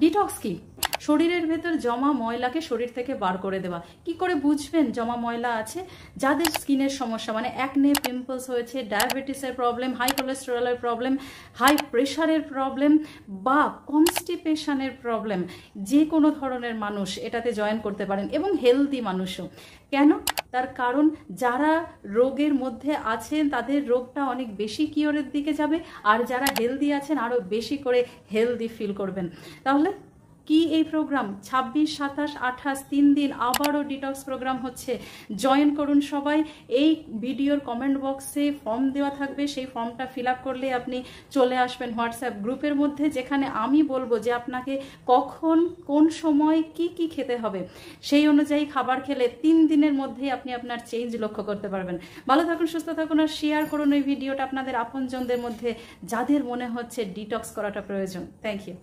Detox কি? শরীরের ভেতর জমা ময়লাকে শরীর থেকে বার করে দেওয়া। কি করে বুঝবেন জমা ময়লা আছে? যাদের স্কিনের সমস্যা, মানে অ্যাকনে, পিম্পলস হয়েছে, ডায়াবেটিসের প্রবলেম, হাই কোলেস্টেরলের প্রবলেম, হাই প্রেশারের প্রবলেম বা কনস্টিপেশনের প্রবলেম, যে কোনো ধরনের মানুষ এটাতে জয়েন করতে পারেন, এবং হেলদি মানুষও। কেন? তার কারণ যারা রোগের মধ্যে আছেন তাদের রোগটা অনেক বেশি কিওরের দিকে যাবে, আর যারা হেলদি আছেন আরও বেশি করে হেলদি ফিল করবেন। তাহলে কি এই প্রোগ্রাম 26, 27, 28 3 দিন আবারও ডিটক্স প্রোগ্রাম হচ্ছে। জয়েন করুন সবাই। এই ভিডিওর কমেন্ট বক্সে ফর্ম দেওয়া থাকবে, সেই ফর্মটা ফিল আপ করলে আপনি চলে আসবেন হোয়াটসঅ্যাপ গ্রুপের মধ্যে, যেখানে আমি বলবো যে আপনাকে কখন কোন সময় কি কি খেতে হবে। সেই অনুযায়ী খাবার খেলে 3 দিনের মধ্যেই আপনি আপনার চেঞ্জ লক্ষ্য করতে পারবেন। ভালো থাকুন, সুস্থ থাকুন, আর শেয়ার করুন এই ভিডিওটা আপনাদের আপনজনদের মধ্যে যাদের মনে হচ্ছে ডিটক্স করাটা প্রয়োজন। Thank you.